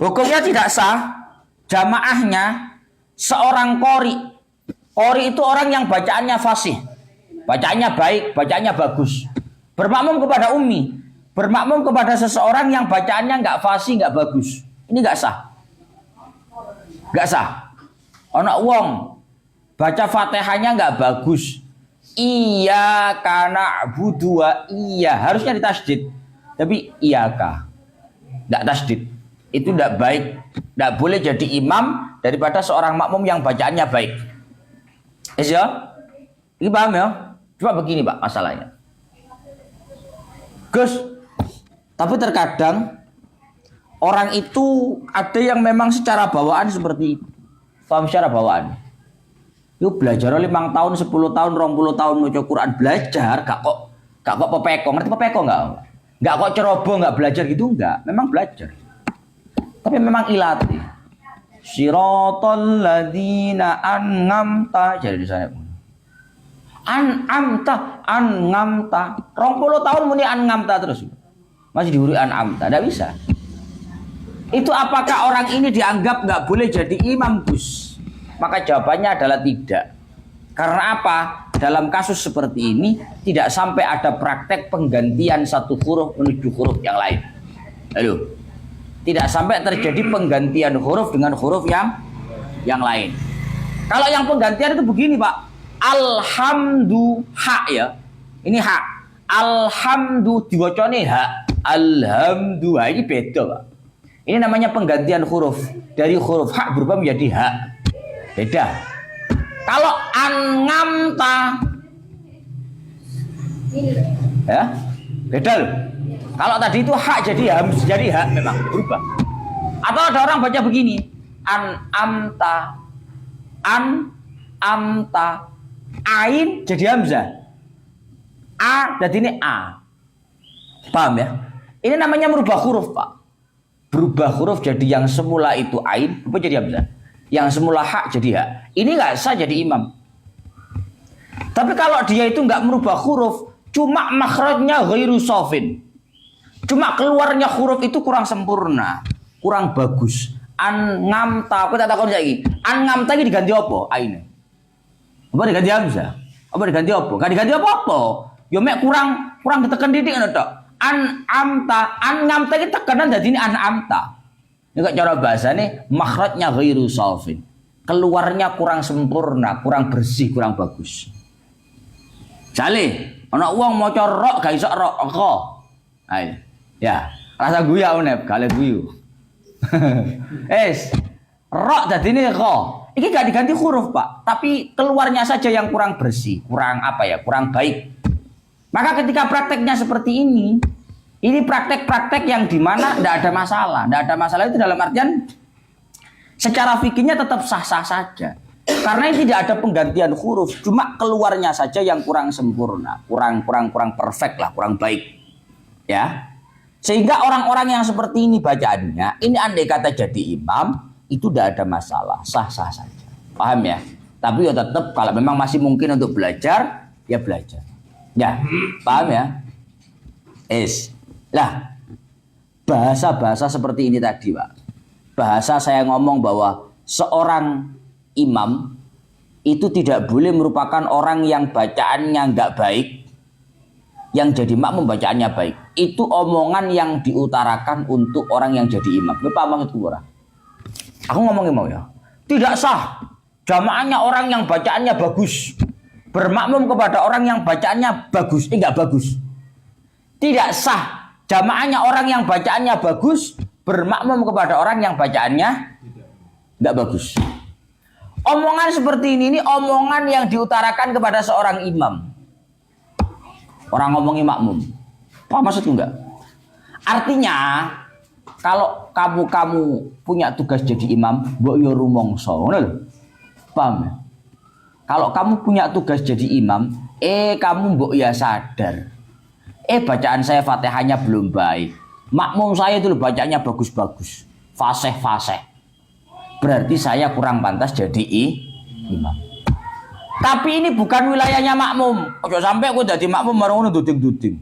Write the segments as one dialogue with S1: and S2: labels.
S1: Hukumnya tidak sah jamaahnya seorang qori. Qori itu orang yang bacaannya fasih, bacaannya baik, bacaannya bagus. Bermakmum kepada ummi, bermakmum kepada seseorang yang bacaannya nggak fasih, nggak bagus. Ini nggak sah, nggak sah. Ono wong baca fatihahnya nggak bagus. Iya karena budua iya harusnya ditasdid, tapi iyaka nggak tasdid. Itu tidak baik, tidak boleh jadi imam daripada seorang makmum yang bacaannya baik. Ya, ini paham ya? Coba begini Pak masalahnya. Gus, tapi terkadang orang itu ada yang memang secara bawaan seperti itu. Paham secara bawaan. Yuk belajar 5 tahun, 10 tahun, 20 tahun mau Quran belajar, gak kok pepeko, ngerti pepeko enggak? Enggak kok ceroboh enggak belajar gitu enggak, memang belajar. Tapi memang ilati. Siratal ladzina an'amta jadi di sana. An'amta. 20 tahun muni an'amta terus. Masih diuri an'amta, enggak bisa. Itu apakah orang ini dianggap enggak boleh jadi imam, Gus? Maka jawabannya adalah tidak. Karena apa? Dalam kasus seperti ini tidak sampai ada praktek penggantian satu huruf menuju huruf yang lain. Lalu, tidak sampai terjadi penggantian huruf dengan huruf yang lain. Kalau yang penggantian itu begini, Pak. Alhamdu ha ya. Ini ha. Alhamdu diwacane ha. Alhamdu ha ini beda, Pak. Ini namanya penggantian huruf. Dari huruf ha berubah menjadi ha. Beda. Kalau an'amta ya, beda loh. Kalau tadi itu hak jadi hamz jadi hak memang berubah. Atau ada orang baca begini, an'amta ain jadi hamzah. A jadi ini a. Paham ya? Ini namanya merubah huruf, Pak. Berubah huruf jadi yang semula itu ain berubah jadi hamzah. Yang semula hak jadi hak. Ini nggak sah jadi imam. Tapi kalau dia itu nggak merubah huruf, cuma makhrajnya ghairu shafin. Cuma keluarnya huruf itu kurang sempurna, kurang bagus. An'amta, aku tak takon lagi. An'amta ini diganti apa? Aine. Apa diganti hamzah? Apa diganti apa? Gak diganti apa-apa. Yo mek kurang ditekan didik ngono tok. An'amta ini tekanan dadi ini an'amta. Ini kok cara bahasanya makhrajnya ghairu shafin. Keluarnya kurang sempurna, kurang bersih, kurang bagus. Jale, ana wong maca rok gak iso rok. Ayo. Ya, rasa guya unep, gale guyu. Rok dadine kho. Iki gak diganti huruf, Pak, tapi keluarnya saja yang kurang bersih, kurang kurang baik. Maka ketika prakteknya seperti ini praktek-praktek yang dimana tidak ada masalah. Tidak ada masalah itu dalam artian secara fikihnya tetap sah-sah saja. Karena ini tidak ada penggantian huruf, cuma keluarnya saja yang kurang sempurna, kurang perfect lah, kurang baik. Ya. Sehingga orang-orang yang seperti ini bacaannya, ini andai kata jadi imam, itu tidak ada masalah, sah-sah saja. Paham ya? Tapi ya tetap kalau memang masih mungkin untuk belajar, ya belajar. Ya, paham ya? Lah, bahasa-bahasa seperti ini tadi, Pak. Bahasa saya ngomong bahwa seorang imam itu tidak boleh merupakan orang yang bacaannya nggak baik, yang jadi makmum bacaannya baik. Itu omongan yang diutarakan untuk orang yang jadi imam. Apa maksudku ora? Aku ngomongin mau ya. Tidak sah jamaahnya orang yang bacaannya bagus bermakmum kepada orang yang bacaannya bagus, nggak bagus. Tidak sah jamaahnya orang yang bacaannya bagus bermakmum kepada orang yang bacaannya tidak bagus. Omongan seperti ini omongan yang diutarakan kepada seorang imam. Orang ngomongin makmum. Apa maksudku enggak? Artinya kalau kamu punya tugas jadi imam, mbok yo rumangsa, ngono lho. Paham ya? Kalau kamu punya tugas jadi imam, kamu mbok ya sadar. Bacaan saya Fatihahnya belum baik. Makmum saya itu bacanya bagus-bagus, fasih-fasih. Berarti saya kurang pantas jadi imam. Tapi ini bukan wilayahnya makmum. Ojo sampai aku jadi makmum marang ngono duding-duding.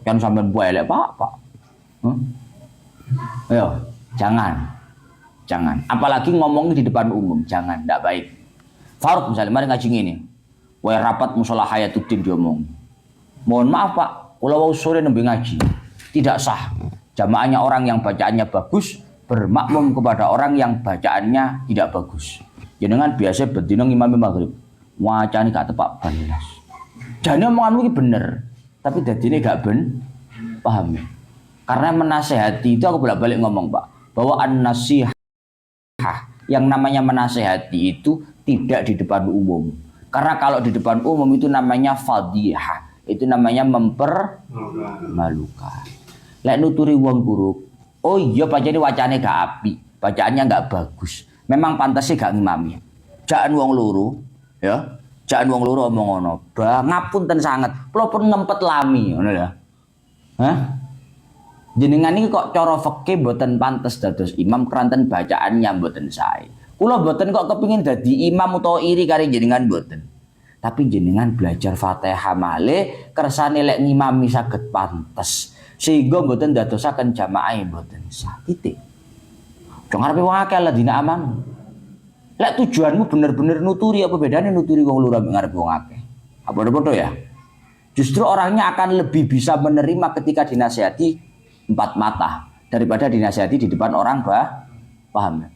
S1: Kan sampean elek Pak. Ayo, jangan. Apalagi ngomongnya di depan umum, jangan, tidak baik. Faruk misalnya, mari ngaji ini. Wae rapat musola Hayatuddin diomong. Mohon maaf Pak, kalau sore nembe ngaji, tidak sah. Jamaahnya orang yang bacaannya bagus bermakmum kepada orang yang bacaannya tidak bagus. Jenengan biasa bedino ngimami maghrib. Wacane gak tepak belas. Jane omonganmu iki bener, tapi dadine gak paham ya. Karena menasehati itu aku bolak-balik ngomong Pak, bahwa an-nasihah yang namanya menasehati itu tidak di depan umum. Karena kalau di depan umum itu namanya fadhihah, itu namanya mempermalukan. Lek nuturi wong buruk, oh iya pancene wacane gak api, bacaannya gak bagus. Memang pantasnya gak ngimami. Jangan wong loro, ya. Jangan wong loro omong ngono. Ngapunten sanget, kula pun ngempet lami ngono ya. Hah? Jenengan iki kok cara fikih mboten pantes dados imam keranten bacaannya mboten sae. Kula mboten kok kepengin dadi imam utawa iri karo jenengan mboten. Tapi jenengan belajar Fatihah malih kersane lek ngimami saged pantes. Sehingga mboten dadosaken jamaah mboten sah. Titik. Jong arepe wong akeh ladina aman. Lek tujuanmu bener-bener nuturi, apa bedanya nuturi wong loro mek ngarepe wong akeh? Apa padha ya? Justru orangnya akan lebih bisa menerima ketika dinasihati empat mata daripada dinasihati di depan orang paham ya?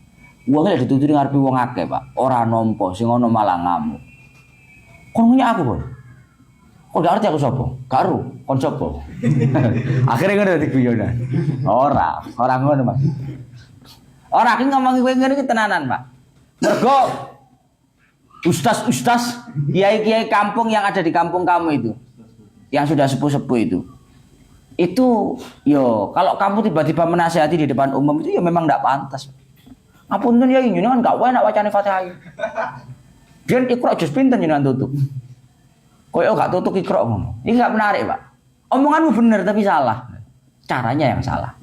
S1: Wong lek dituturi ngarepe wong akeh, Pak. Ora nampa, sing ngono malah ngamuk. Kon punya aku, Kon. Kok gak ngerti aku sapa? Gak ero, kon sapa? Akhirnya ngono diguyonan. Ora ngono, Mas. Ora ki ngomongi kowe ngene iki tenanan, Pak. Mergo ustaz-ustaz, kiai-kiai kampung yang ada di kampung kamu itu, yang sudah sepuh-sepuh itu yo kalau kamu tiba-tiba menasihati di depan umum itu ya memang tidak pantas. Ngapunten ya jenengan gak enak wacane Fatihah. Biyen Iqra jos pinten jenengan tutuk. Koyo gak tutuk Iqra ngono. Ini gak menarik, Pak. Omonganmu benar tapi salah. Caranya yang salah.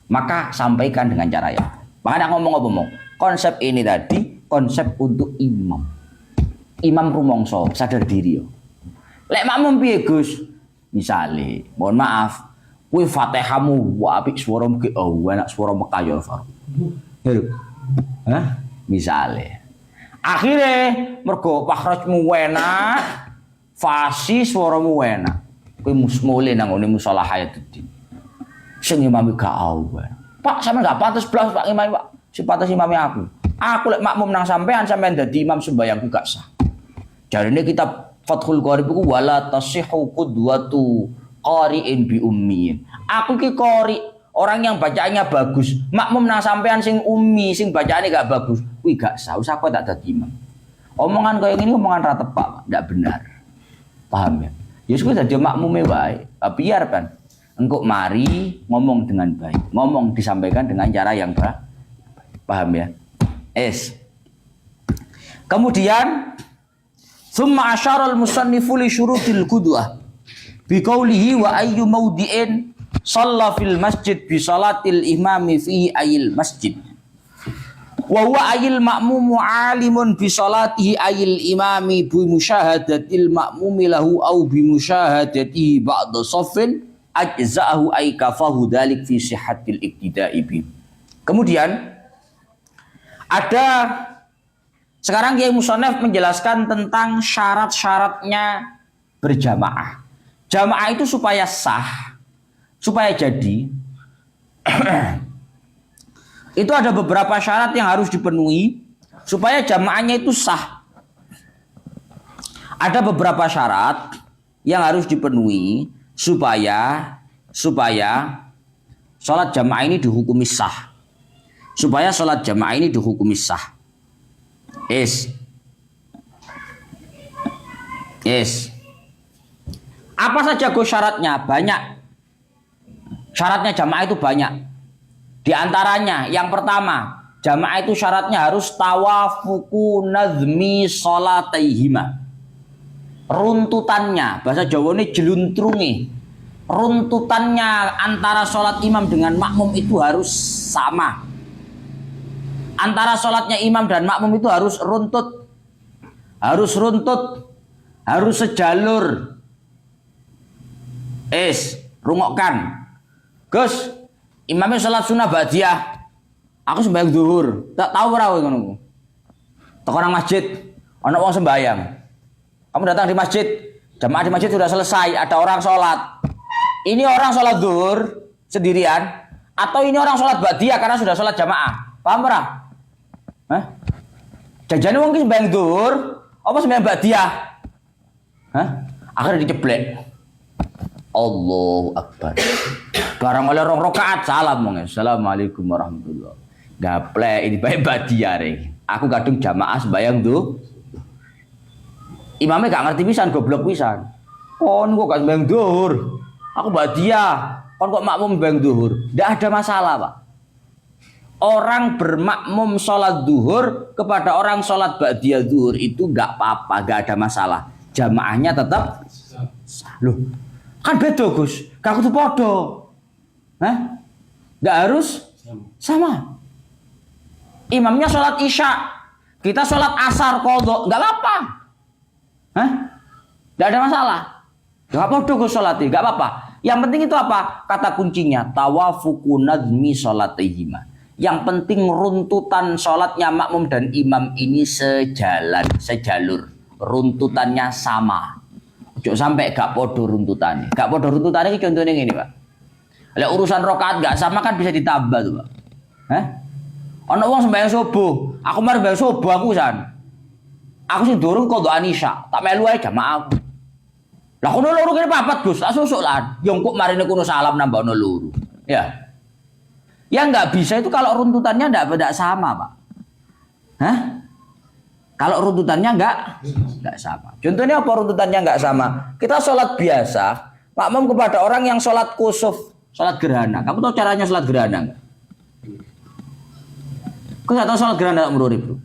S1: Maka sampaikan dengan cara yang. Makanya ngomong-ngomong, konsep ini tadi konsep untuk imam. Imam rumangsa sadar diri yo. Lek makmum piye, Gus? Misale, mohon maaf, kuwi Fatihahmu apik swaramu ki enak swara Mekah ya, Faruk. Hah? Misale. Akhire mergo pakhrajmu enak, fasi swaramu enak. Kowe musmule nang ngene musala Hayatuddin. Sing imami gak awen. Pak, sampean gak pantes blas Pak imami, Pak. Sing pantes imami aku. Aku lek makmum nang sampean dadi imam sembayangku gak sah. Jarine kitab Fathul Qorib iku wala tasihhu qudwatu qari'in bi ummiin. Aku ki qari, orang yang bacaannya bagus. Makmum nang sampean sing ummi, sing bacaane gak bagus, kuwi gak sah. Usah kowe tak dadi imam. Omongan kaya ngene omongan ra tepak, ndak benar. Paham ya? Ya wis kowe dadi makmume wae. Biar kan engkau mari ngomong dengan baik, ngomong disampaikan dengan cara yang baik. Paham ya? Kemudian summa asyara al-musannifu li syurutil qudwah bi qawlihi wa ayyu mawdi'in shalla fil masjid bi salatil imami fihi ayil masjid wa huwa ayil ma'mumu alimun bi salatihi ayil imami bi musyahadatil ma'mumi lahu au bi musyahadatihi ba'da shaffin ajza'ahu ay kafahu dzalik fi sihhatil ibtida'i bi. Kemudian ada sekarang Kiai Musonef menjelaskan tentang syarat-syaratnya berjamaah. Jamaah itu supaya sah, supaya jadi itu ada beberapa syarat yang harus dipenuhi supaya jamaahnya itu sah. Ada beberapa syarat yang harus dipenuhi supaya sholat jamaah ini dihukumi sah. Supaya sholat jamaah ini dihukumi sah. Apa saja Gus syaratnya? Banyak. Syaratnya jamaah itu banyak. Di antaranya yang pertama, jamaah itu syaratnya harus tawafuku nazmi sholataihima. Runtutannya, bahasa Jawa ini jeluntrungi. Runtutannya antara sholat imam dengan makmum itu harus sama. Antara sholatnya imam dan makmum itu harus runtut, harus sejalur. Rungokkan, Gus, Imamnya sholat sunnah ba'diyah. Aku sembahyang zuhur. Tak tahu ora kowe ngono. Teko nang masjid, ana wong sembahyang. Kamu datang di masjid, jamaah di masjid sudah selesai, ada orang sholat. Ini orang sholat zuhur sendirian, atau ini orang sholat ba'diyah karena sudah sholat jamaah. Paham ora? Hah? Jajane wong ki sembahyang zuhur, apa sembahyang ba'diyah? Hah? Akhirnya diceblek. Allahu Akbar. Barang oleh rong rakaat salam mong. Assalamualaikum warahmatullahi. Gaplek ini bae ba'diyah rek. Aku kadung jamaah sembahyang tuh. Imamnya gak ngerti pisan, goblok pisan. Kon kok gak sembahyang zuhur. Aku ba'diyah. Kon kok makmum sembahyang zuhur. Ndak ada masalah, Pak. Orang bermakmum sholat zuhur kepada orang sholat ba'diyah zuhur itu gak apa-apa, gak ada masalah. Jamaahnya tetap loh. Kan beda, Gus. Gak kudu podo. Hah? Gak harus sama. Imamnya sholat isya, kita sholat asar qadha, nggak apa-apa. Hah? Nggak ada masalah. Nggak podo Gus sholatnya, nggak apa-apa. Yang penting itu apa? Kata kuncinya tawafuqu nadmi sholatihima. Yang penting runtutan sholatnya makmum dan imam ini sejalan, sejalur. Runtutannya sama. Ojo sampai gak podo runtutannya. Gak podo runtutannya ini contohnya ini, Pak. Lah urusan rakaat gak sama kan bisa ditambah tuh, Pak. Hah? Ana wong sembahyang subuh, aku mari sembahyang subuh aku san. Aku sing durung qadha isya, tak melu ae jamaah aku. Lah kono loro kene papat, Gus, tak susuk lan. Yo kok marine kono salam nambah ono loro. Ya. Yang enggak bisa itu kalau runtutannya enggak sama, Pak. Hah? Kalau runtutannya enggak sama. Contohnya apa runtutannya enggak sama? Kita sholat biasa, makmum kepada orang yang sholat kusuf, sholat gerhana. Kamu tahu caranya sholat gerhana enggak? Kau nggak tahu sholat gerhana menurut Bro?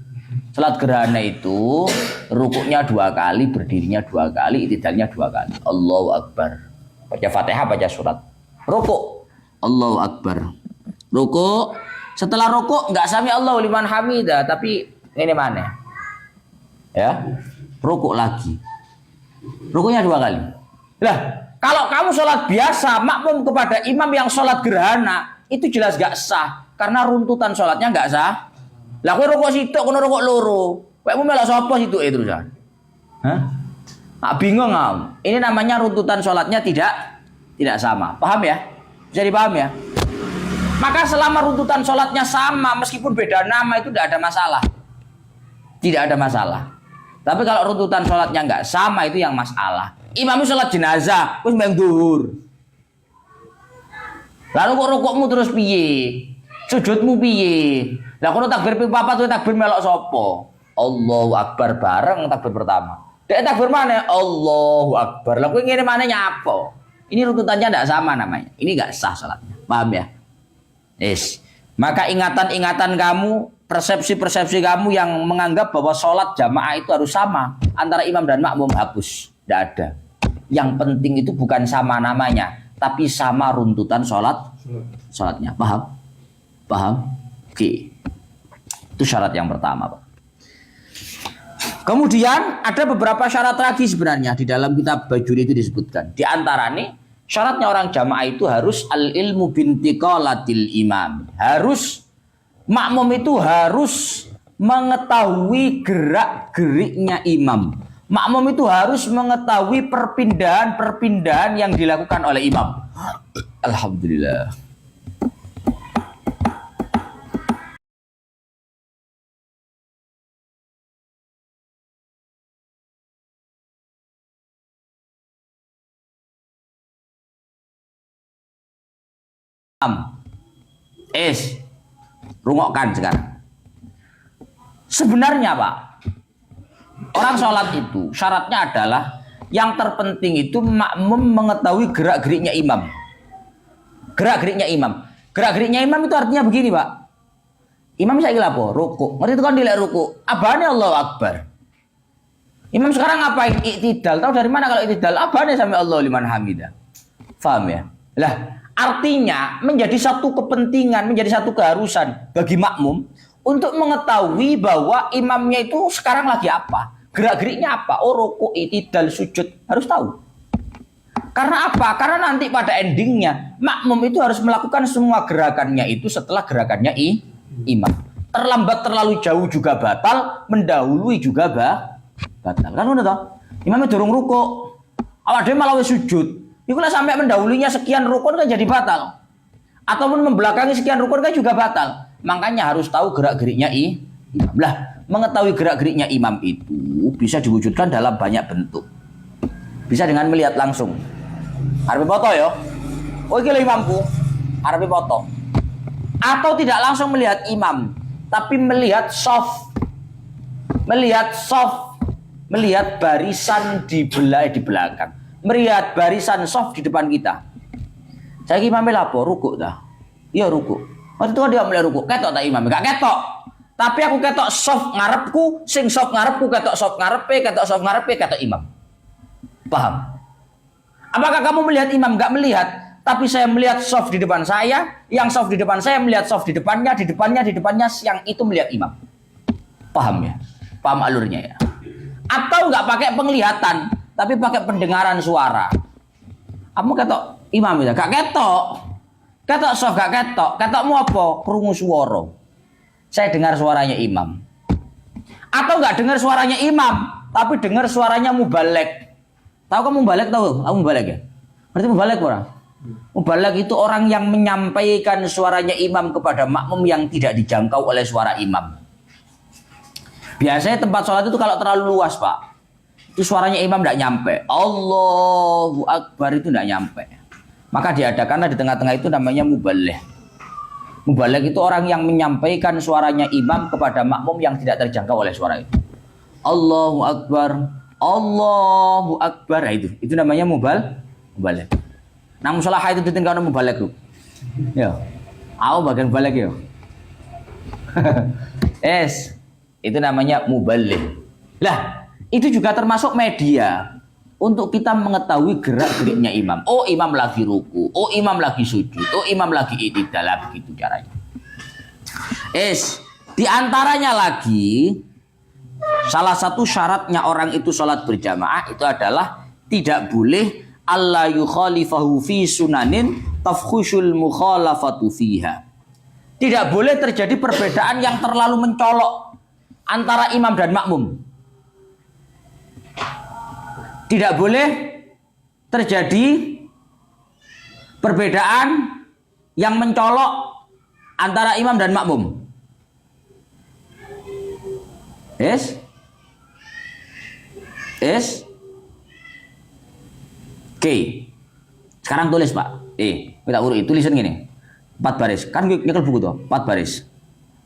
S1: Sholat gerhana itu rukuknya 2 kali, berdirinya 2 kali, i'tidalnya 2 kali. Allahu Akbar. Baca Fatihah, baca surat. Rukuk. Allahu Akbar. Rukuk. Setelah rukuk nggak sami Allahu liman hamidah, tapi ini mana? Ya, rukuk lagi. Rukuknya 2 kali. Lah, kalau kamu sholat biasa, makmum kepada imam yang sholat gerhana, itu jelas gak sah. Karena runtutan sholatnya gak sah. Lah kowe rukuk sitok, kono rukuk loro. Kowe melok sapa situke terusan? Hah? Bingung kamu. Ini namanya runtutan sholatnya tidak sama. Paham ya? Bisa dipaham ya? Maka selama runtutan sholatnya sama, meskipun beda nama itu tidak ada masalah. Tidak ada masalah. Tapi kalau runtutan sholatnya nggak sama itu yang masalah. Imamnya sholat jenazah, terus sembahyang zuhur. Lalu kok rukukmu terus piye? Sujudmu piye? Lah kono takbir ping 4 kowe takbir melok sapa? Allahu Akbar bareng takbir pertama. Dek takbir mana? Allahu Akbar. Lah kowe ngene maneh nyapa? Ini runtutannya ndak sama namanya. Ini enggak sah salatnya. Paham ya? Yes. Maka ingatan-ingatan kamu, persepsi-persepsi kamu yang menganggap bahwa sholat jamaah itu harus sama antara imam dan makmum hapus. Tidak ada. Yang penting itu bukan sama namanya, tapi sama runtutan sholatnya. Paham? Paham? Oke. Itu syarat yang pertama, Pak. Kemudian ada beberapa syarat lagi sebenarnya di dalam kitab Bajuri itu disebutkan. Di antara nih syaratnya orang jamaah itu harus al-ilmu bintiqalatil imam. Harus makmum itu harus mengetahui gerak-geriknya imam. Makmum itu harus mengetahui perpindahan-perpindahan yang dilakukan oleh imam. Alhamdulillah. Rungokkan sekarang. Sebenarnya Pak, orang sholat itu syaratnya adalah yang terpenting itu makmum mengetahui gerak-geriknya imam. Gerak-geriknya imam. Gerak-geriknya imam itu artinya begini Pak. Imam saya kira apa? Ruku. Ngerti itu kan dilek ruku. Abane Allahu Akbar. Imam sekarang ngapain? Iktidal. Tahu dari mana kalau iktidal? Abane sampai Allah liman hamidah. Faham ya? Lah, artinya menjadi satu kepentingan, menjadi satu keharusan bagi makmum untuk mengetahui bahwa imamnya itu sekarang lagi apa, gerak-geriknya apa, ruku, i'tidal, sujud, harus tahu. Karena apa? Karena nanti pada endingnya makmum itu harus melakukan semua gerakannya itu setelah gerakannya imam. Terlambat terlalu jauh juga batal, mendahului juga batal. Kan udah toh? Imamnya durung ruku, awak dhewe malah wis sujud. Iku lah sampai mendahulinya sekian rukun kan jadi batal. Ataupun membelakangi sekian rukun kan juga batal. Makanya harus tahu gerak-geriknya imam. Lah, mengetahui gerak-geriknya imam itu bisa diwujudkan dalam banyak bentuk. Bisa dengan melihat langsung. Arep foto ya. Oh iki lho imamku. Arep foto. Atau tidak langsung melihat imam, tapi melihat shaf. Melihat barisan di belakang. Melihat barisan shaf di depan kita. Saya imam lapo rukuk dah. Iya rukuk. Waktu itu dia mulai rukuk. Ketok tak imam? Gak ketok. Tapi aku ketok shaf ngarepku, sing shaf ngarepku ketok shaf ngarepe, ketok imam. Paham? Apakah kamu melihat imam? Gak melihat. Tapi saya melihat shaf di depan saya. Yang shaf di depan saya melihat shaf di depannya. Yang itu melihat imam. Paham ya? Paham alurnya ya? Atau gak pakai penglihatan. Tapi pakai pendengaran suara. Kamu ketok imam ya? Gak ketok. Ketok shaf gak ketok. Ketokmu apa? Krungu suara. Saya dengar suaranya imam. Atau gak dengar suaranya imam. Tapi dengar suaranya mubalek. Tahu kamu mubalek tahu? Kamu mubalek ya? Berarti mubalek orang. Mubalek itu orang yang menyampaikan suaranya imam kepada makmum yang tidak dijangkau oleh suara imam. Biasanya tempat sholat itu kalau terlalu luas pak, itu suaranya imam tidak nyampe. Allahu Akbar itu tidak nyampe. Maka diadakanlah di tengah-tengah itu namanya mubalek. Mubalek itu orang yang menyampaikan suaranya imam kepada makmum yang tidak terjangkau oleh suara itu. Allahu Akbar. Allahu Akbar. Nah, itu namanya mubalek. Nang musola itu ditinggal mubalek lu. Ya. Aku bagian balik ya. Itu namanya mubalek. Lah, itu juga termasuk media untuk kita mengetahui gerak-geriknya imam. Oh, imam lagi ruku. Oh, imam lagi sujud. Oh, imam lagi i'tidal, begitu caranya. Di antaranya lagi salah satu syaratnya orang itu sholat berjamaah itu adalah tidak boleh alla yukhalifahu fi sunanin tafkhushul mukhalafatu fiha. Tidak boleh terjadi perbedaan yang terlalu mencolok antara imam dan makmum. Tidak boleh terjadi perbedaan yang mencolok antara imam dan makmum. Oke. Sekarang tulis Pak. Kita urut tulisan gini. 4 baris. Kan nyekel buku tuh, 4 baris.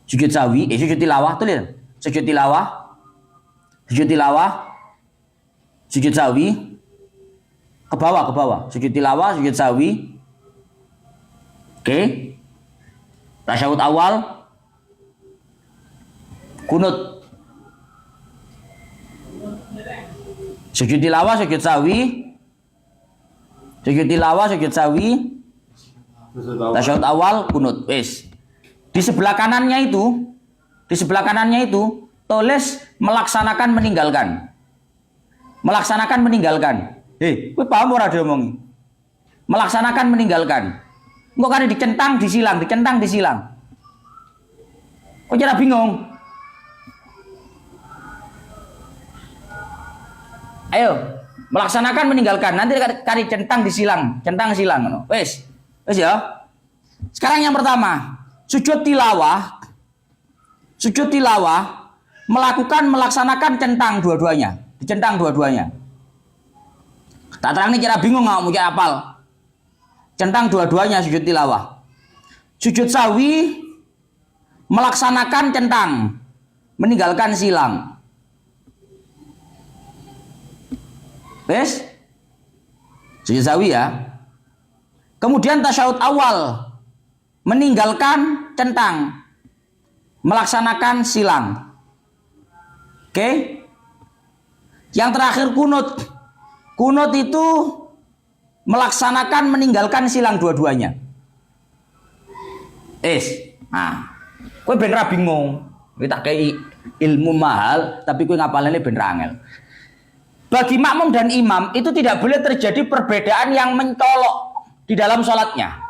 S1: Sujud sawi, sujud tilawah tulis. Sujud tilawah. Sujud sawi. Ke bawah. Sujud tilawah, sujud sawi. Oke. Tasyahud awal. Kunut. Sujud tilawah, sujud sawi. Tasyahud awal, kunut. Di sebelah kanannya itu tulis melaksanakan meninggalkan. Kowe paham ora diomongi? Melaksanakan meninggalkan. Engko kan dicentang disilang. Kok cara bingung? Ayo, melaksanakan meninggalkan. Nanti kari centang silang. Wes ya. Sekarang yang pertama, sujud tilawah melaksanakan centang dua-duanya. Dicentang dua-duanya. Tak terang ini kira bingung nggak mau apal. Centang dua-duanya sujud tilawah. Sujud sawi melaksanakan centang, meninggalkan silang. Wes? Sujud sawi ya. Kemudian tasyahud awal meninggalkan centang, melaksanakan silang. Oke? Yang terakhir kunut. Kunut itu melaksanakan meninggalkan silang dua-duanya. Kowe ben ra bingung. Kowe tak kei ilmu mahal tapi kowe ngapalane ben ra angel. bagi makmum dan imam itu tidak boleh terjadi perbedaan yang mencolok di dalam sholatnya.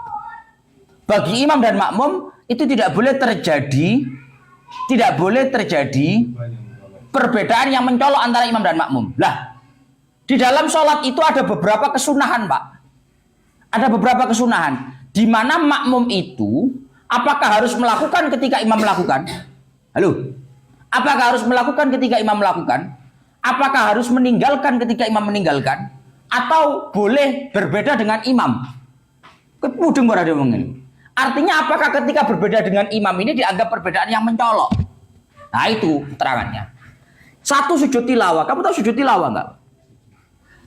S1: Bagi imam dan makmum itu tidak boleh terjadi perbedaan yang mencolok antara imam dan makmum. Lah, di dalam sholat itu ada beberapa kesunahan, Pak. Ada beberapa kesunahan di mana makmum itu apakah harus melakukan ketika imam melakukan? Halo? Apakah harus melakukan ketika imam melakukan? Apakah harus meninggalkan ketika imam meninggalkan? Atau boleh berbeda dengan imam? Kepudeng berada mengini. Artinya apakah ketika berbeda dengan imam ini dianggap perbedaan yang mencolok? Nah itu keterangannya. Satu, sujud tilawah. Kamu tahu sujud tilawah enggak?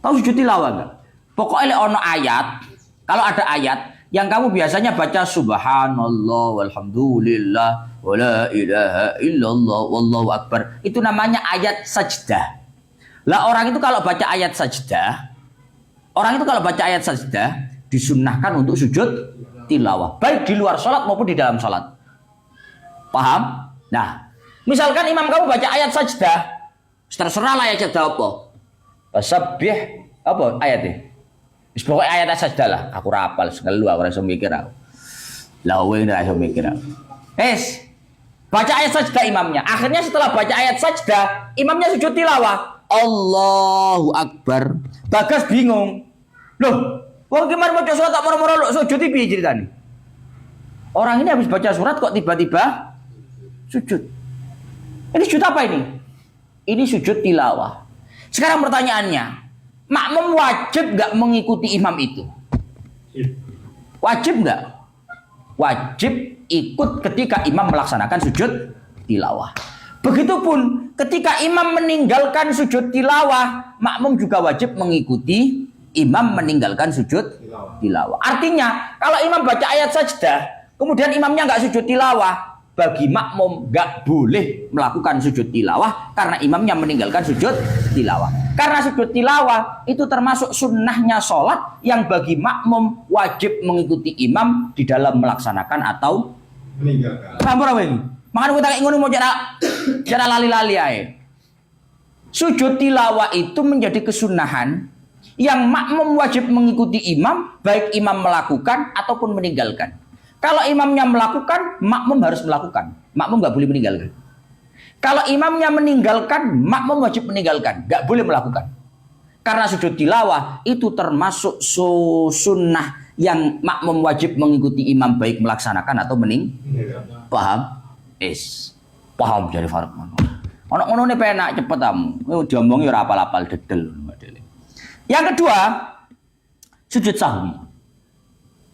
S1: Tahu sujud tilawah enggak? Pokoknya ono ayat. Kalau ada ayat yang kamu biasanya baca subhanallah walhamdulillah wala ilaha illallah wallahu akbar, itu namanya ayat sajdah. Lah orang itu kalau baca ayat sajdah, disunnahkan untuk sujud tilawah, baik di luar sholat maupun di dalam sholat. Paham? Nah, misalkan imam kamu baca ayat sajdah, terserah lah ayat sajdah apa. Fasabbih apa ayatnya? Pokoknya ayat sajdah lah. Aku rapal sekali, aku rasa mikir aku. Lah kowe ora iso mikir aku. Baca ayat sajdah imamnya. Akhirnya setelah baca ayat sajdah, imamnya sujud tilawah. Allahu Akbar. Bagas bingung. Loh, wong ki mau surat tak moro-moro lho sujud piye ceritane? Orang ini habis baca surat kok tiba-tiba sujud. Ini sujud apa ini? Ini sujud tilawah. Sekarang pertanyaannya, makmum wajib nggak mengikuti imam itu? Wajib nggak? Wajib ikut ketika imam melaksanakan sujud tilawah. Begitupun ketika imam meninggalkan sujud tilawah, makmum juga wajib mengikuti imam meninggalkan sujud tilawah. Artinya kalau imam baca ayat sajdah, kemudian imamnya nggak sujud tilawah, bagi makmum nggak boleh melakukan sujud tilawah karena imamnya meninggalkan sujud tilawah. Karena sujud tilawah itu termasuk sunnahnya sholat yang bagi makmum wajib mengikuti imam di dalam melaksanakan atau meninggalkan. Paham berapa ini? Makanya kita kayak ngono mau cara lali-lali aja. Sujud tilawah itu menjadi kesunahan yang makmum wajib mengikuti imam, baik imam melakukan ataupun meninggalkan. Kalau imamnya melakukan, makmum harus melakukan. Makmum nggak boleh meninggalkan. Kalau imamnya meninggalkan, makmum wajib meninggalkan, nggak boleh melakukan. Karena sujud tilawah itu termasuk sunnah yang makmum wajib mengikuti imam baik melaksanakan atau paham? Paham jadi Faruk. Ono ngono ne penak cepet kamu. Diomongi ora apal-apal dedel. Yang kedua, sujud sahwi.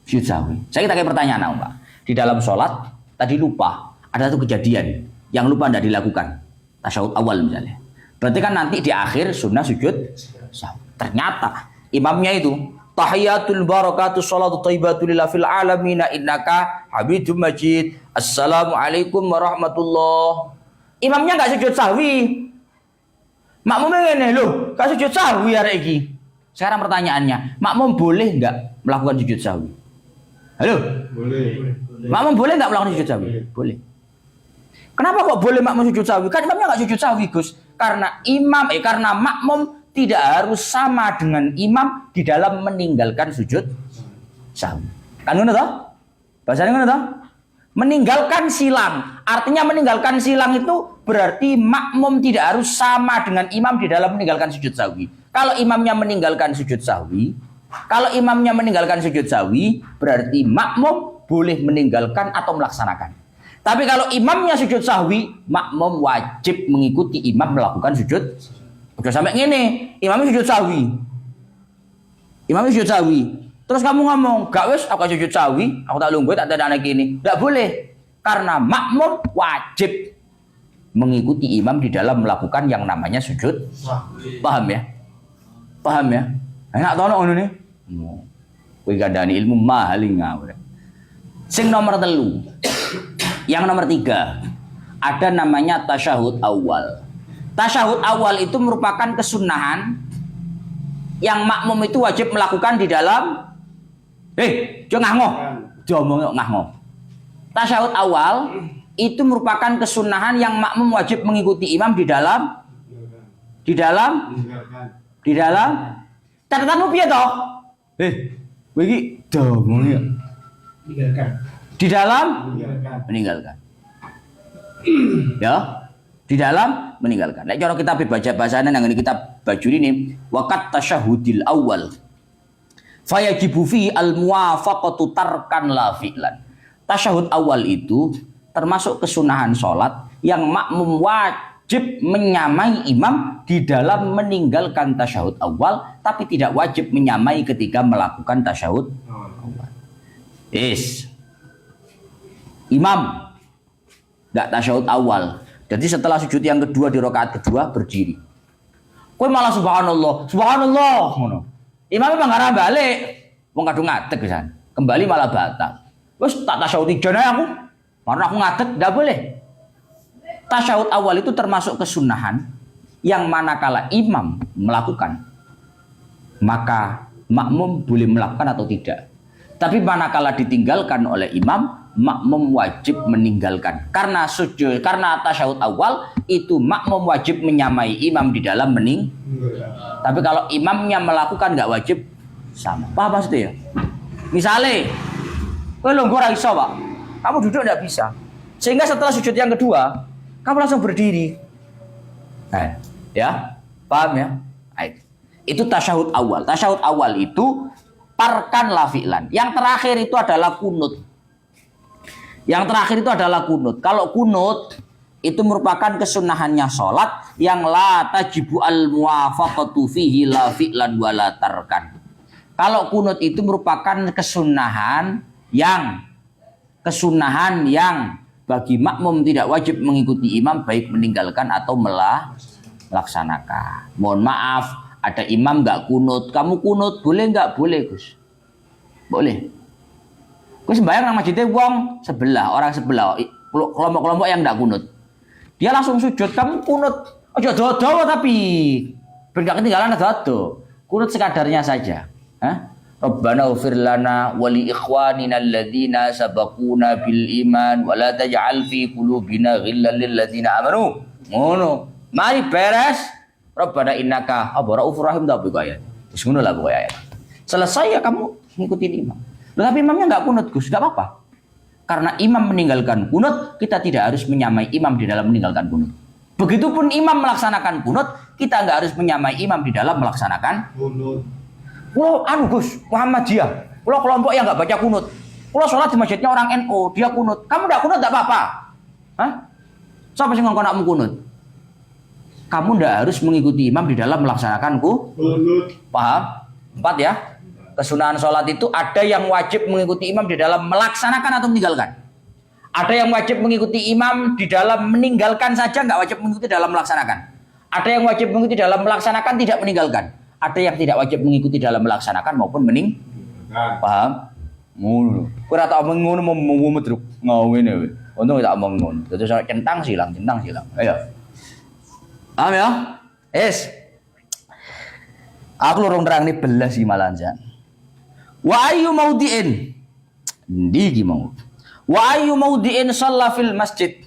S1: Sujud sahwi. Saya kita pertanyaan Pak. Di dalam sholat tadi lupa, ada satu kejadian yang lupa tidak dilakukan. Tasyahud awal misalnya. Berarti kan nanti di akhir sunnah sujud sahwi. Ternyata imamnya itu tahiyatul barakatuh sholatu thayyibatu lillah fil alamin innaka hamidum majid. Assalamualaikum warahmatullah. Imamnya enggak sujud sahwi. Makmumnya ngene lho, enggak sujud sahwi arek iki. Sekarang pertanyaannya, makmum boleh enggak melakukan sujud sahwi? Halo? Boleh. Makmum boleh enggak melakukan sujud sahwi? Boleh. Kenapa kok boleh makmum sujud sahwi? Kan imamnya enggak sujud sahwi, Gus. Karena karena makmum tidak harus sama dengan imam di dalam meninggalkan sujud sahwi. Kan ngono toh? Bahasanya ngono toh? Meninggalkan silang. Artinya meninggalkan silang itu berarti makmum tidak harus sama dengan imam di dalam meninggalkan sujud sahwi. Kalau imamnya meninggalkan sujud sahwi, berarti makmum boleh meninggalkan atau melaksanakan. Tapi kalau imamnya sujud sahwi, makmum wajib mengikuti imam melakukan sujud. Udah sampai ngene, imamnya sujud sahwi. Terus kamu ngomong, gak wis aku sujud sahwi, aku tak lungguh tak ada anak gini. Tidak boleh. Karena makmum wajib mengikuti imam di dalam melakukan yang namanya sujud. Paham ya? Enak tono ngono ne. Kowe gandani ilmu mahal ngawur. Sing nomor 3. Yang nomor 3, ada namanya tasyahud awal. Tasyahud awal itu merupakan kesunahan yang makmum itu wajib melakukan di dalam jangan ngomong. Tasyahud awal itu merupakan kesunahan yang makmum wajib mengikuti imam di dalam Di dalam catatanmu piye toh? Kowe iki domong ya.
S2: Meninggalkan.
S1: Di dalam
S2: Meninggalkan.
S1: meninggalkan. Ya, di dalam meninggalkan. Nek cara kita baca bahasane nang ngene kitab Bajuri ini waqat tasyahudil awal. Fayajibu fi al muwafaqatu tarkan la fi'lan. Tasyahud awal itu termasuk kesunahan sholat yang makmum wajib menyamai imam di dalam meninggalkan tasyahud awal, tapi tidak wajib menyamai ketika melakukan tasyahud awal. Imam nggak tasyahud awal, jadi setelah sujud yang kedua di rakaat kedua berdiri. Kowe malah subhanallah, subhanallah ngono. Imam memang ngarah balik, wong kadung ngadeg pisan. Kembali malah batal. Wes tak tasyahud ijana aku. Karena aku ngadeg enggak boleh. Tasyahud awal itu termasuk kesunahan yang manakala imam melakukan, maka makmum boleh melakukan atau tidak. Tapi manakala ditinggalkan oleh imam, makmum wajib meninggalkan. Karena sujud, karena tasyahud awal itu makmum wajib menyamai imam di dalam Tapi kalau imamnya melakukan nggak wajib sama. Paham maksudnya ya? Misalnya, kowe longgo ora iso, Pak. Kamu duduk nggak bisa. Sehingga setelah sujud yang kedua, kamu langsung berdiri. Ya, paham ya? Itu tasyahud awal. Tasyahud awal itu tarkan la fi'lan. Yang terakhir itu adalah kunut. Yang terakhir itu adalah kunut. Kalau kunut itu merupakan kesunahannya sholat yang la tajibu al muwafaqatu fihi la fi'lan wa la tarkan. Kalau kunut itu merupakan kesunahan yang bagi makmum tidak wajib mengikuti imam baik meninggalkan atau melaksanakan. Mohon maaf, ada imam nggak kunut, kamu kunut boleh nggak? Boleh, Gus. Boleh. Gus sembahyang nang masjidnya wong sebelah, orang sebelah, kelompok-kelompok yang nggak kunut. Dia langsung sujud, kamu kunut. Ojo dodo tapi ben gak ketinggalan dodo. Kunut sekadarnya saja. Rabbana ighfir lana wa li ikhwanina alladhina sabaquna bil iman wa la taj'al fi qulubina ghillan lil ladzina amanu. Ngono. Mari beres. Rabbana innaka raufur rahim ta ayat. Wis ngono lah pokoknya ayat. Selesai ya kamu ngikutin imam. Tapi imamnya enggak kunut, Gus, enggak apa-apa. Karena imam meninggalkan kunut, kita tidak harus menyamai imam di dalam meninggalkan kunut. Begitupun imam melaksanakan kunut, kita enggak harus menyamai imam di dalam melaksanakan kunut. Kalau Gus, Muhammadiyah, kalau kelompok yang enggak baca kunut, kalau sholat di masjidnya orang NU, dia kunut, kamu enggak kunut enggak apa-apa. Siapa sih ngomong anakmu kunut? Kamu enggak harus mengikuti imam di dalam melaksanakan kunut. Paham? 4 ya. Kesunahan sholat itu ada yang wajib mengikuti imam di dalam melaksanakan atau meninggalkan. Ada yang wajib mengikuti imam di dalam meninggalkan saja, nggak wajib mengikuti dalam melaksanakan. Ada yang wajib mengikuti dalam melaksanakan, tidak meninggalkan. Ada yang tidak wajib mengikuti dalam melaksanakan maupun paham? Ngono. Kowe ora tak omong ngono mau medruk ngawene. Untung tak omong ngono. Terus centang silang. Ayo. Paham ya? Aku lurung terang ini belas sih malah jan. Wa ayyu maudiin ndiki mau. Wa ayyu maudiin shalla fil masjid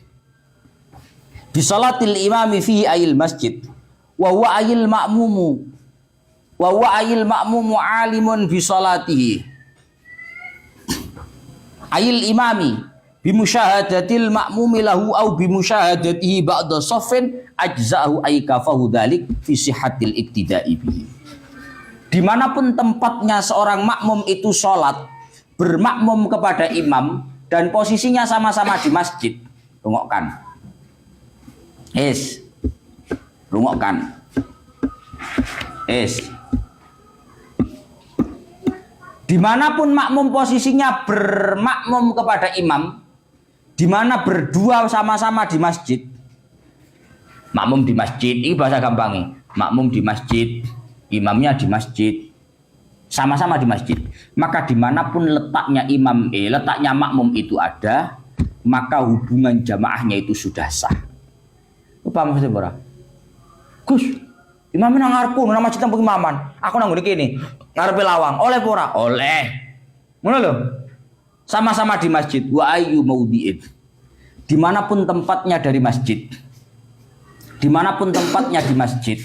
S1: bi salatil imami fi ayil masjid wa huwa ayil ma'mumu alimun bi salatihi ayil imami bi musyahadatil ma'mumi lahu au bi musyahadatihi ba'da saffin ajza'ahu ay kafahu dzalik fi sihhatil iktida'i bihi. Dimanapun tempatnya seorang makmum itu sholat bermakmum kepada imam dan posisinya sama-sama di masjid, rungokkan. Rungokkan. Dimanapun makmum posisinya bermakmum kepada imam, dimana berdua sama-sama di masjid. Makmum di masjid, ini bahasa gampangnya. Makmum di masjid, imamnya di masjid, sama-sama di masjid. Maka dimanapun letaknya makmum itu ada, maka hubungan jamaahnya itu sudah sah. Apa maksudnya Bora? Gus, imamnya nang ngarepku nang masjid nang imaman. Aku nang ngene kene, ngarepe lawang. Oleh pora? Oleh. Ngono lho. Sama-sama di masjid. Wa ayyu maudi'in. Dimanapun tempatnya dari masjid. Dimanapun tempatnya di masjid.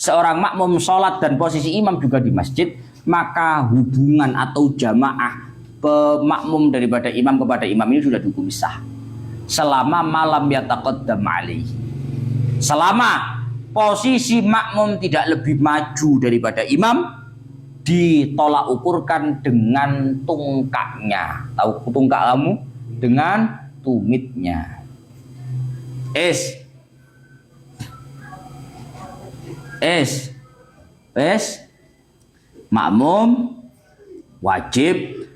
S1: seorang makmum sholat dan posisi imam juga di masjid, maka hubungan atau jamaah pemakmum daripada imam kepada imam ini sudah dihukum sah. Selama malam yataqaddam alaihi. Selama posisi makmum tidak lebih maju daripada imam, ditolak ukurkan dengan tungkaknya. Tahu tungkak kamu? Dengan tumitnya. Makmum wajib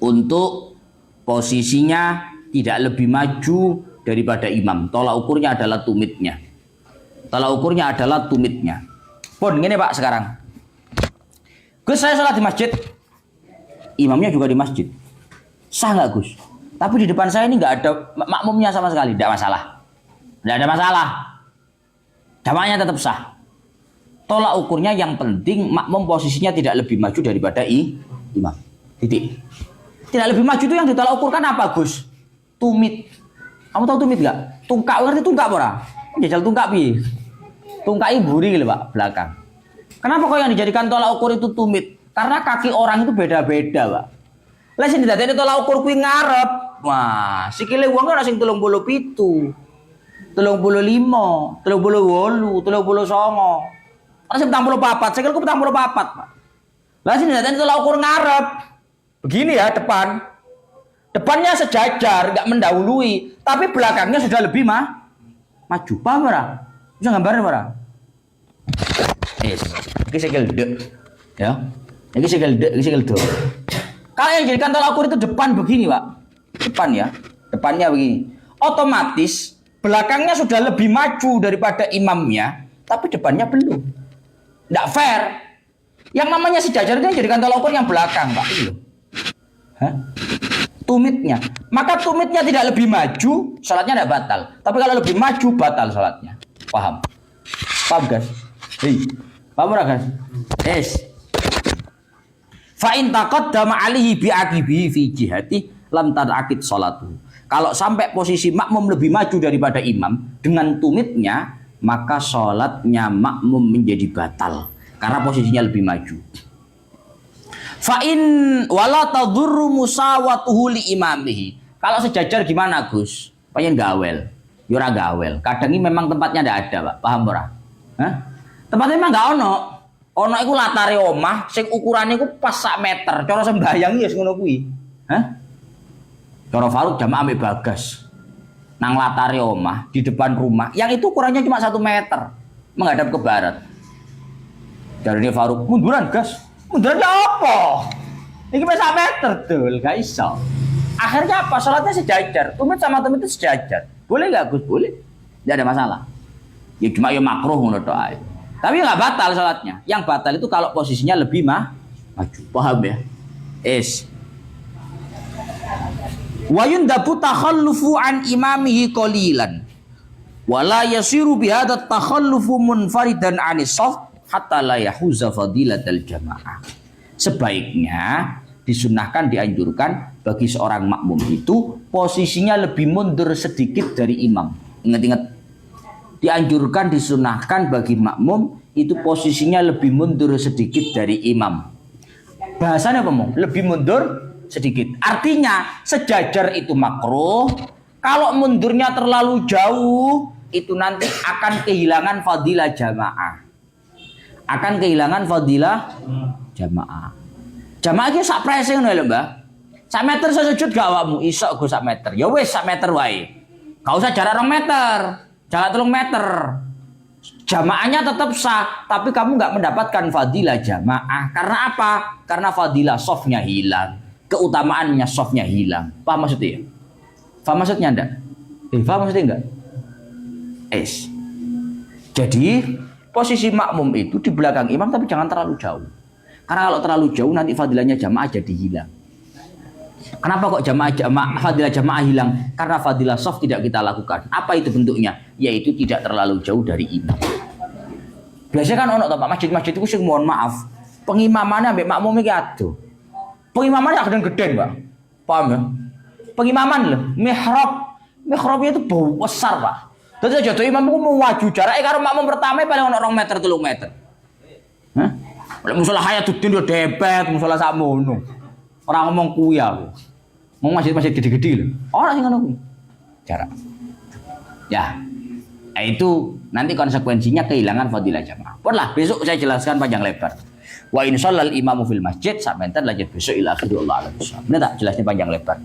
S1: untuk posisinya tidak lebih maju daripada imam. Tolak ukurnya adalah tumitnya. Pun gini Pak sekarang. Gus, saya sholat di masjid, imamnya juga di masjid. Sah nggak Gus? Tapi di depan saya ini nggak ada makmumnya sama sekali. Tidak masalah. Tidak ada masalah. Jamaahnya tetap sah. Tolak ukurnya yang penting makmum posisinya tidak lebih maju daripada imam. Titik. Tidak lebih maju itu yang ditolak ukurkan apa Gus? Tumit. Kamu tahu tumit nggak? Tungkak, ngerti tungkak ora? Jajal tungkak pi. Tungkak iburi gitu Pak, belakang. Kenapa kok yang dijadikan tolak ukur itu tumit? Karena kaki orang itu beda-beda, Pak. Lah sing didadekne tolak ukur kuwi ngarep. Wah, sikile wong ora sing 37, 35, 38, 39. Ora sing 44, sikilku 44, Pak. Lah sing didadekne tolak ukur ngarep. Begini ya depan. Depannya sejajar, enggak mendahului, tapi belakangnya sudah lebih maju. Paham ora? Bisa gambarnya ora? Ini sikil dek, ya. Ini sikil dek. Kalau yang jadikan tolak ukur itu depan begini, Pak. Depan ya, depannya begini. Otomatis belakangnya sudah lebih maju daripada imamnya, tapi depannya belum. Tidak fair. Yang namanya sejajar itu yang jadikan tolak ukur yang belakang, Pak. Itu loh. Hah? Tumitnya. Maka tumitnya tidak lebih maju, sholatnya tidak batal. Tapi kalau lebih maju, batal sholatnya. Paham? Paham, guys? Hei. Paham ora, guys? Fa in taqaddama alihi bi aqibi fi jihati lam tad'aqid salatu. Kalau sampai posisi makmum lebih maju daripada imam dengan tumitnya, maka sholatnya makmum menjadi batal karena posisinya lebih maju. Fa in wala tadurru musawatuhu li imamihi. Kalau sejajar gimana, Gus? Pengen gawel. Ya ora gawel. Kadang ini memang tempatnya ndak ada, Pak. Paham ora? Hah? Tempatnya memang enggak ono. Ono iku latare omah sing ukurane iku pas sak meter. Cara sembayang ya ngono kuwi. Hah? Cara Faruk jamaah ambek Bagas. Nang latare omah di depan rumah yang itu ukurannya cuma 1 meter menghadap ke barat. Dari Faruk, munduran gas. Munduran ya apa? Ini sak meter dul, gak iso. Akhirnya apa? Sholatnya sejajar. Tumit sama tumit itu sejajar. Boleh gak Gus? Boleh. Tidak ada masalah. Ya cuma ya makruh ngono tok ae. Tapi nggak batal sholatnya. Yang batal itu kalau posisinya lebih maju. Paham ya? Wa yundabu takhallufu an imamihi qalilan. Wala yasiru bihadza takhallufu munfaridan anis shaf hatta la yahuza fadilatal jamaah. Sebaiknya disunahkan, dianjurkan bagi seorang makmum itu posisinya lebih mundur sedikit dari imam. Ingat-ingat, dianjurkan, disunahkan bagi makmum itu posisinya lebih mundur sedikit dari imam. Bahasanya apa mau? Lebih mundur sedikit. Artinya sejajar itu makruh. Kalau mundurnya terlalu jauh itu nanti akan kehilangan fadilah jamaah. Akan kehilangan fadilah jamaah. Jamaah ki sak prese ngono lho, Mbah. Sak meter sujud gak awakmu? Iso go sak meter. Ya wis sak meter wae. Gak usah jarak 2 meter. Jarak 3 meter. Jamaahnya tetap sah, tapi kamu nggak mendapatkan fadilah jamaah. Karena apa? Karena fadilah softnya hilang, keutamaannya softnya hilang. Paham maksudnya? Paham maksudnya enggak? Paham maksudnya enggak? Jadi posisi makmum itu di belakang imam, tapi jangan terlalu jauh. Karena kalau terlalu jauh nanti fadilahnya jamaah jadi hilang. Kenapa kok fadilah jamaah hilang? Karena fadilah soft tidak kita lakukan. Apa itu bentuknya? Yaitu tidak terlalu jauh dari imam. Biasanya kan ono Pak, masjid-masjid itu sing mohon maaf, pengimamannya ambek makmum iki adoh. Pengimamannya gede-gede, Pak. Paham ya? Pengimaman loh, mihrabnya itu besar, Pak. Dadi aja tuh imam ku mau maju jarake karo makmum pertama paling ono 2 meter 3 meter. Hah? Lek musala Hayatuddin yo dempet, musala sakmono. Ora ngomong kuwi aku. Mau masjid-masjid gede-gede lho. Ora sing ngono kuwi. Jarak. Ya. Nah, itu nanti konsekuensinya kehilangan fadilah jamaah. Pun lah besok saya jelaskan panjang lebar. Wa in shallal imamu fil masjid sampai lanjut besok ila akhir Allah alam. Ini tak jelasnya panjang lebar.